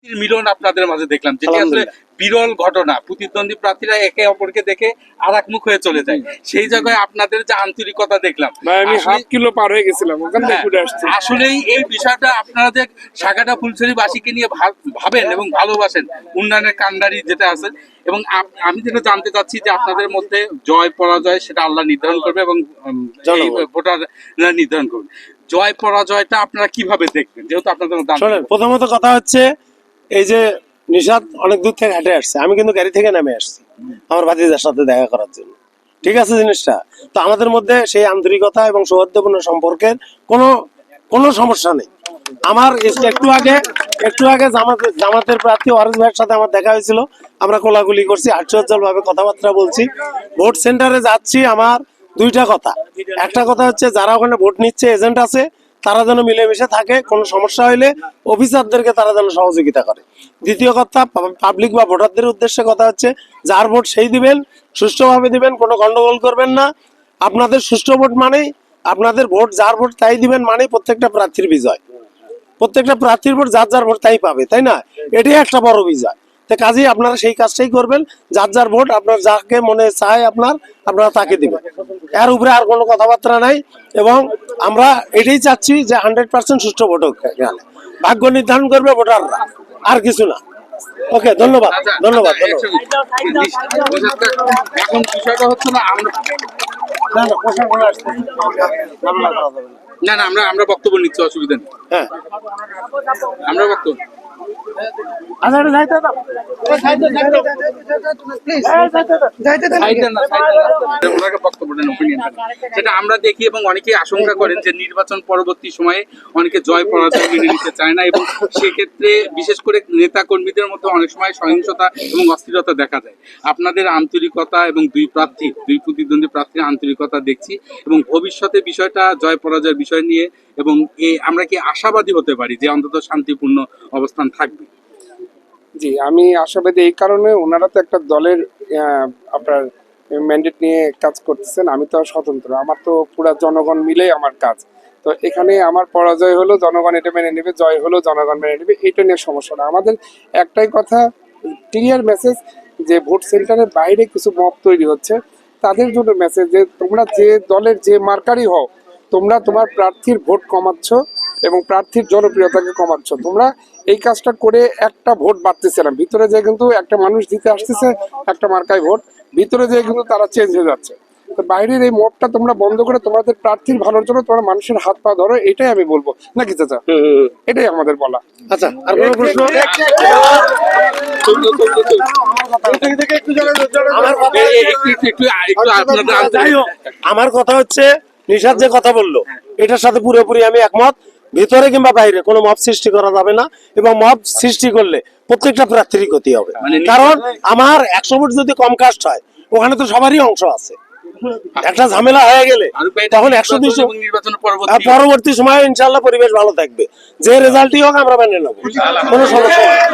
মিলন আপনাদের মাঝে দেখলাম, যেটি আসলে বিরল ঘটনা। প্রতিদ্বন্দ্বী প্রার্থীরা একে অপরকে দেখে আর এক মুখ হয়ে চলে যায়, সেই জায়গায় আপনাদের যে আন্তরিকতা দেখলাম, আমি হাফ কিলো পার হয়ে গেছিলাম ওখান থেকে ঘুরে আসছি। আসলেই এই বিষয়টা আপনারা যে সাগাটা ফুলছড়িবাসীকে নিয়ে ভাবেন এবং ভালোবাসেন, উন্নয়নের কান্ডারি যেটা আছে, এবং আমি যেটা জানতে চাচ্ছি যে আপনাদের মধ্যে জয় পরাজয় সেটা আল্লাহ নির্ধারণ করবে এবং ভোটাররা নির্ধারণ করবে। জয় পরাজয়টা আপনারা কিভাবে দেখবেন, যেহেতু আপনাদের প্রথমত কথা হচ্ছে এই যে নিশাদ অনেক দূর থেকে হেঁটে আসছে, আমি কিন্তু গাড়ি থেকে নেমে আসছি আমার ভাতিজার সাথে দেখা করার জন্য। ঠিক আছে জিনিসটা, তো আমাদের মধ্যে সেই আন্তরিকতা এবং সৌহার্দ্যপূর্ণ সম্পর্কের কোনো সমস্যা নেই। আমার একটু আগে জামাতের প্রার্থী ওয়ারিস ভাইয়ের সাথে আমার দেখা হয়েছিল, আমরা কোলাকুলি করছি, হাস্যোজ্জ্বল ভাবে কথাবার্তা বলছি। ভোট সেন্টারে যাচ্ছি, আমার দুইটা কথা। একটা কথা হচ্ছে যারা ওখানে ভোট নিচ্ছে এজেন্ট আছে, তারা যেন মিলেমিশে থাকে, কোনো সমস্যা হইলে অফিসারদেরকে তারা যেন সহযোগিতা করে। দ্বিতীয় কথা, পাবলিক বা ভোটারদের উদ্দেশ্যে কথা হচ্ছে যার ভোট সেই দিবেন, সুষ্ঠুভাবে দিবেন, কোনো গন্ডগোল করবেন না। আপনাদের সুষ্ঠু ভোট মানেই আপনাদের ভোট, যার ভোট তাই দিবেন মানেই প্রত্যেকটা প্রার্থীর বিজয়। প্রত্যেকটা প্রার্থীর ভোট যার যার ভোট তাই পাবে, তাই না? এটাই একটা বড় বিজয়। তো কাজেই আপনারা সেই কাজটাই করবেন, যার যার ভোট আপনার যাকে মনে চায় আপনারা তাকে দিবেন। এর উপরে আর কোনো কথাবার্তা নাই। এবং আমরা এটাই চাচ্ছি যে 100% সুষ্ঠু ভোট হোক, ভাগ্য নির্ধারণ করবে ভোটাররা, আর কিছু না। ওকে, ধন্যবাদ। এখন বিষয়টা হচ্ছে না, আমরা বক্তব্য নিচ্ছি, অসুবিধা নেই। হ্যাঁ, আমরা বক্তব্য সেটা আমরা দেখি, এবং অনেকে আশঙ্কা করেন যে নির্বাচন পরবর্তী সময়ে অনেকে জয় পরাজয় মেনে নিতে চায় না, এবং সেক্ষেত্রে বিশেষ করে নেতা কর্মীদের মধ্যে অনেক সময় সহিংসতা এবং অস্থিরতা দেখা যায়। আপনাদের আন্তরিকতা এবং দুই প্রতিদ্বন্দ্বী প্রার্থীর আন্তরিকতা দেখছি, এবং ভবিষ্যতে বিষয়টা জয় পরাজয়ের বিষয় নিয়ে, এবং আমরা কি আশাবাদী হতে পারি যে অন্তত শান্তিপূর্ণ অবস্থান থাকবে? জি, আমি আশাবাদী এই কারণে, ওনারা তো একটা দলের আপনার ম্যান্ডেট নিয়ে কাজ করতেছেন, আমি তো স্বতন্ত্র, আমার তো পুরা জনগণ মিলে আমার কাজ। তো এখানে আমার পরাজয় হলো জনগণ এটা মেনে নেবে, জয় হলো জনগণ মেনে নেবে, এটা নিয়ে সমস্যা না। আমাদের একটাই কথা, ক্লিয়ার মেসেজ, যে ভোট সেন্টারের বাইরে কিছু মব তৈরি হচ্ছে, তাদের জন্য মেসেজ যে তোমরা যে দলের যে মার্কারই হও, তোমরা তোমার প্রার্থীর ভোট কমাচ্ছ এবং প্রার্থীর জনপ্রিয়তাকে কমাচ্ছ। তোমরা এই কাজটা করে একটা ভোট বাড়তেছে না, ভিতরে যে কিন্তু একটা মানুষ দিতে আসতেছে একটা মার্কায় ভোট, ভিতরে যে কিন্তু তারা চেঞ্জ হয়ে যাচ্ছে। তো বাইরের এই মবটা তোমরা বন্ধ করে তোমাদের প্রার্থীর ভালোর জন্য তোমরা মানুষের হাত পা ধরো, এটাই আমি বলবো নাকি চাচা? এটাই আমাদের বলা। আচ্ছা, আর কোনো প্রশ্ন? আমার কথা হচ্ছে, নিশাদ যে কথা বললো এটার সাথে পুরোপুরি আমি একমত। ভিতরে কিংবা বাইরে কোনো মব সৃষ্টি করা যাবে না, এবং মব সৃষ্টি করলে প্রত্যেকটা প্রার্থীরই ক্ষতি হবে। কারণ আমার 100 ভোট যদি কম কাস্ট হয়, ওখানে তো সবারই অংশ আছে। একটা ঝামেলা হয়ে গেলে তখন 100-200 পরবর্তী সময় ইনশাল্লাহ পরিবেশ ভালো থাকবে। যে রেজাল্টই হোক আমরা মেনে নেবো, কোনো সমস্যা নেই।